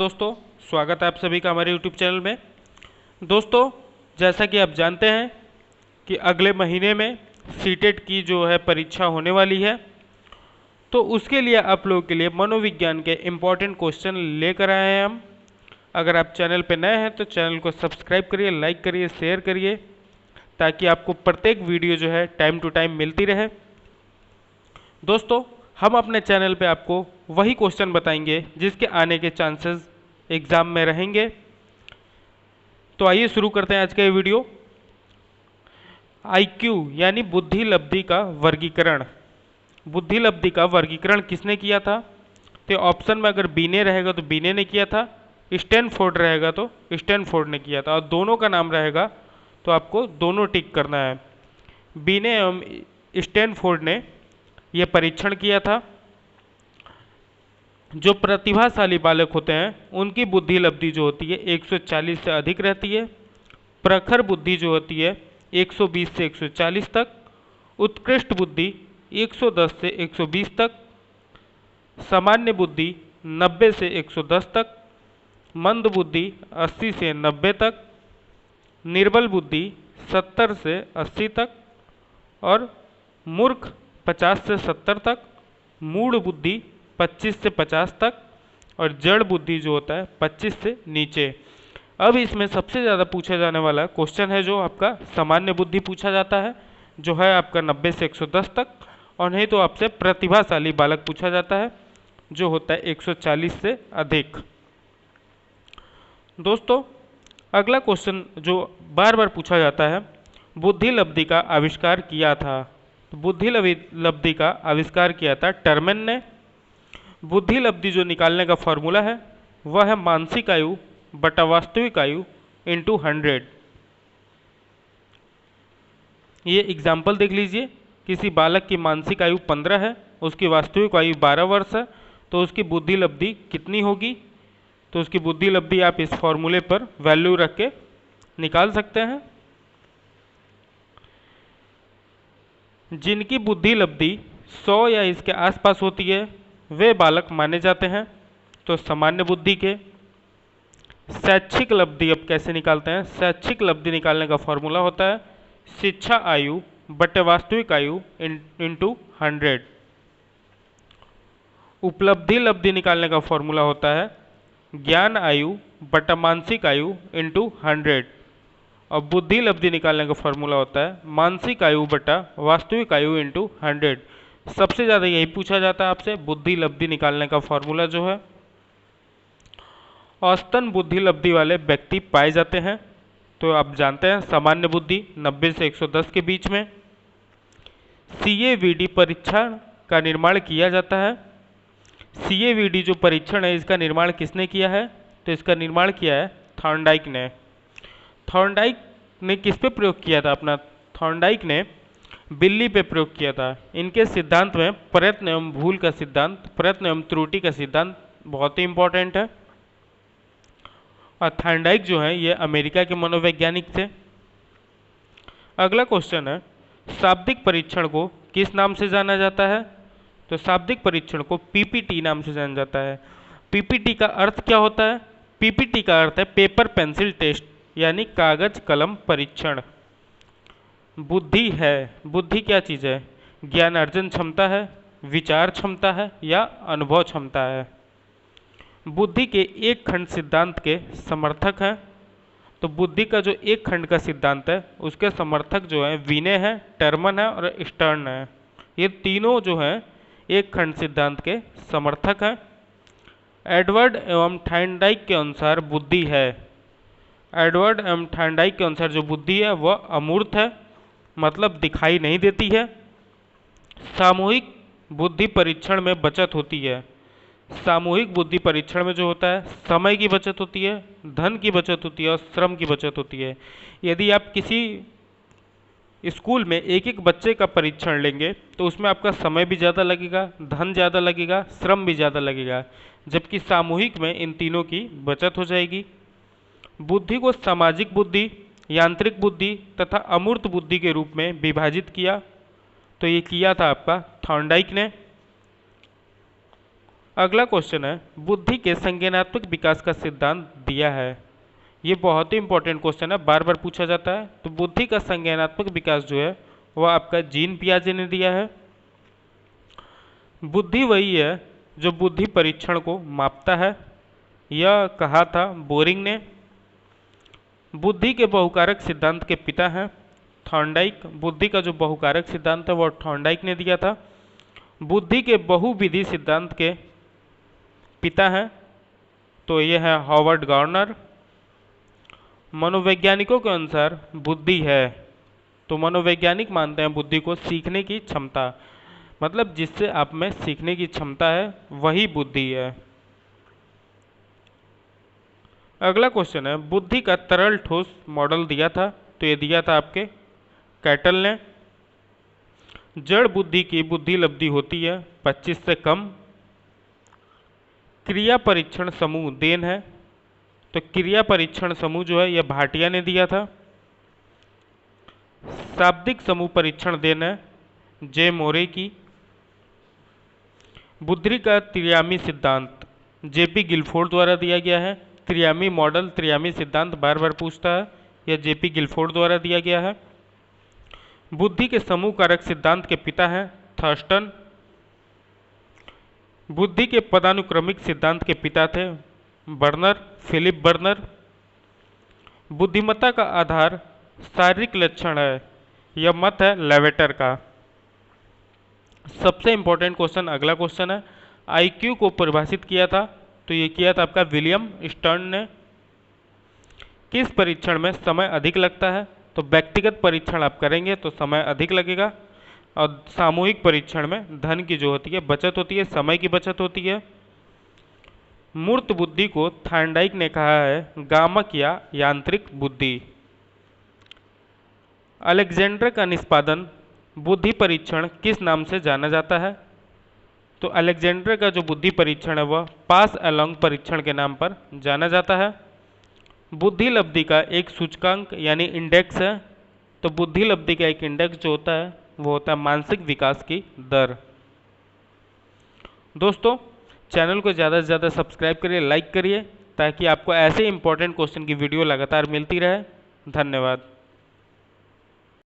दोस्तों, स्वागत है आप सभी का हमारे यूट्यूब चैनल में। दोस्तों, जैसा कि आप जानते हैं कि अगले महीने में सीटेट की जो है परीक्षा होने वाली है, तो उसके लिए आप लोगों के लिए मनोविज्ञान के इम्पोर्टेंट क्वेश्चन लेकर आए हैं हम। अगर आप चैनल पर नए हैं तो चैनल को सब्सक्राइब करिए, लाइक करिए, शेयर करिए, ताकि आपको प्रत्येक वीडियो जो है टाइम टू टाइम मिलती रहे। दोस्तों, हम अपने चैनल पे आपको वही क्वेश्चन बताएंगे जिसके आने के चांसेस एग्जाम में रहेंगे। तो आइए शुरू करते हैं आज का ये वीडियो। आईक्यू यानी बुद्धि लब्धि का वर्गीकरण। बुद्धि लब्धि का वर्गीकरण किसने किया था? तो ऑप्शन में अगर बीने रहेगा तो बीने ने किया था, स्टैनफोर्ड रहेगा तो स्टैनफोर्ड ने किया था, और दोनों का नाम रहेगा तो आपको दोनों टिक करना है। बीने एवं स्टैनफोर्ड ने यह परीक्षण किया था। जो प्रतिभाशाली बालक होते हैं उनकी बुद्धि लब्धि जो होती है 140 से अधिक रहती है। प्रखर बुद्धि जो होती है 120 से 140 तक। उत्कृष्ट बुद्धि 110 से 120 तक। सामान्य बुद्धि 90 से 110 तक। मंद बुद्धि 80 से 90 तक। निर्बल बुद्धि 70 से 80 तक। और मूर्ख 50 से 70 तक। मूढ़ बुद्धि 25 से 50 तक। और जड़ बुद्धि जो होता है 25 से नीचे। अब इसमें सबसे ज़्यादा पूछा जाने वाला क्वेश्चन है जो आपका सामान्य बुद्धि पूछा जाता है, जो है आपका 90 से 110 तक। और नहीं तो आपसे प्रतिभाशाली बालक पूछा जाता है जो होता है 140 से अधिक। दोस्तों, अगला क्वेश्चन जो बार बार पूछा जाता है, बुद्धि लब्धि का आविष्कार किया था। तो बुद्धि लब्धि का आविष्कार किया था टर्मेन ने। बुद्धि लब्धि जो निकालने का फॉर्मूला है वह है मानसिक आयु बटा वास्तविक आयु इंटू 100। ये एग्जाम्पल देख लीजिए। किसी बालक की मानसिक आयु 15 है, उसकी वास्तविक आयु 12 वर्ष है, तो उसकी बुद्धि लब्धि कितनी होगी? तो उसकी बुद्धि लब्धि आप इस फॉर्मूले पर वैल्यू रख के निकाल सकते हैं। जिनकी बुद्धि लब्धि 100 या इसके आसपास होती है वे बालक माने जाते हैं। तो सामान्य बुद्धि के। शैक्षिक लब्धि अब कैसे निकालते हैं? शैक्षिक लब्धि निकालने का फॉर्मूला होता है शिक्षा आयु बटे वास्तविक आयु इंटू 100। उपलब्धि लब्धि निकालने का फॉर्मूला होता है ज्ञान आयु बटा मानसिक आयु इंटू 100। और बुद्धि लब्धि निकालने का फॉर्मूला होता है मानसिक आयु बटा वास्तविक आयु इंटू 100। सबसे ज़्यादा यही पूछा जाता है आपसे, बुद्धि लब्धि निकालने का फॉर्मूला जो है। औसतन बुद्धि लब्धि वाले व्यक्ति पाए जाते हैं। तो आप जानते हैं सामान्य बुद्धि 90 से 110 के बीच में। CAVD परीक्षण का निर्माण किया जाता है। CAVD जो परीक्षण है इसका निर्माण किसने किया है? तो इसका निर्माण किया है थॉर्नडाइक ने। थॉर्नडाइक ने किस पे प्रयोग किया था अपना? थॉर्नडाइक ने बिल्ली पे प्रयोग किया था। इनके सिद्धांत में प्रयत्न एवं भूल का सिद्धांत, प्रयत्न एवं त्रुटि का सिद्धांत बहुत ही इंपॉर्टेंट है। और थॉर्नडाइक जो है ये अमेरिका के मनोवैज्ञानिक थे। अगला क्वेश्चन है, शाब्दिक परीक्षण को किस नाम से जाना जाता है? तो शाब्दिक परीक्षण को PPT नाम से जाना जाता है। PPT का अर्थ क्या होता है? PPT का अर्थ है पेपर पेंसिल टेस्ट, यानी कागज कलम परीक्षण। बुद्धि है, बुद्धि क्या चीज़ है? ज्ञान अर्जन क्षमता है, विचार क्षमता है, या अनुभव क्षमता है। बुद्धि के एक खंड सिद्धांत के समर्थक हैं। तो बुद्धि का जो एक खंड का सिद्धांत है उसके समर्थक जो है विने है, टर्मन है और स्टर्न है। ये तीनों जो हैं एक खंड सिद्धांत के समर्थक हैं। एडवर्ड एवं थॉर्नडाइक के अनुसार बुद्धि है, एडवर्ड एवं थॉर्नडाइक के अनुसार जो बुद्धि है वह अमूर्त है, मतलब दिखाई नहीं देती है। सामूहिक बुद्धि परीक्षण में बचत होती है। सामूहिक बुद्धि परीक्षण में जो होता है समय की बचत होती है, धन की बचत होती है और श्रम की बचत होती है। यदि आप किसी स्कूल में एक एक बच्चे का परीक्षण लेंगे तो उसमें आपका समय भी ज़्यादा लगेगा, धन ज़्यादा लगेगा, श्रम भी ज़्यादा लगेगा, जबकि सामूहिक में इन तीनों की बचत हो जाएगी। बुद्धि को सामाजिक बुद्धि, यांत्रिक बुद्धि तथा अमूर्त बुद्धि के रूप में विभाजित किया। तो ये किया था आपका थॉर्नडाइक ने। अगला क्वेश्चन है, बुद्धि के संज्ञानात्मक विकास का सिद्धांत दिया है। ये बहुत ही इंपॉर्टेंट क्वेश्चन है, बार बार पूछा जाता है। तो बुद्धि का संज्ञानात्मक विकास जो है वह आपका जीन पियाजे ने दिया है। बुद्धि वही है जो बुद्धि परीक्षण को मापता है, यह कहा था बोरिंग ने। बुद्धि के बहुकारक सिद्धांत के पिता हैं थॉर्नडाइक। बुद्धि का जो बहुकारक सिद्धांत है वह थॉर्नडाइक ने दिया था। बुद्धि के बहुविधि सिद्धांत के पिता हैं तो ये है हॉवर्ड गार्नर। मनोवैज्ञानिकों के अनुसार बुद्धि है तो मनोवैज्ञानिक मानते हैं बुद्धि को सीखने की क्षमता, मतलब जिससे आप में सीखने की क्षमता है वही बुद्धि है। अगला क्वेश्चन है, बुद्धि का तरल ठोस मॉडल दिया था तो ये दिया था आपके कैटल ने। जड़ बुद्धि की बुद्धि लब्धि होती है 25 से कम। क्रिया परीक्षण समूह देन है तो क्रिया परीक्षण समूह जो है यह भाटिया ने दिया था। शाब्दिक समूह परीक्षण देन है जे मोरे की। बुद्धि का त्रियामी सिद्धांत जेपी गिलफोर्ड द्वारा दिया गया है। त्रियामी मॉडल, त्रियामी सिद्धांत बार बार पूछता है, यह जेपी गिलफोर्ड द्वारा दिया गया है। बुद्धि के समूह कारक सिद्धांत के पिता हैं थर्स्टन। बुद्धि के पदानुक्रमिक सिद्धांत के पिता थे बर्नर, फिलिप बर्नर। बुद्धिमत्ता का आधार शारीरिक लक्षण है, यह मत है लेवेटर का। सबसे इंपॉर्टेंट क्वेश्चन अगला क्वेश्चन है, आईक्यू को परिभाषित किया था तो ये किया था आपका विलियम स्टर्न ने। किस परीक्षण में समय अधिक लगता है? तो व्यक्तिगत परीक्षण आप करेंगे तो समय अधिक लगेगा, और सामूहिक परीक्षण में धन की जो होती है बचत होती है, समय की बचत होती है। मूर्त बुद्धि को थॉर्नडाइक ने कहा है गामक या यांत्रिक बुद्धि। अलेक्जेंडर का निष्पादन बुद्धि परीक्षण किस नाम से जाना जाता है? तो अलेक्जेंडर का जो बुद्धि परीक्षण है वह पास अलोंग परीक्षण के नाम पर जाना जाता है। बुद्धि लब्धि का एक सूचकांक यानी इंडेक्स है, तो बुद्धि लब्धि का एक इंडेक्स जो होता है वो होता है मानसिक विकास की दर। दोस्तों, चैनल को ज़्यादा से ज़्यादा सब्सक्राइब करिए, लाइक करिए, ताकि आपको ऐसे इंपॉर्टेंट क्वेश्चन की वीडियो लगातार मिलती रहे। धन्यवाद।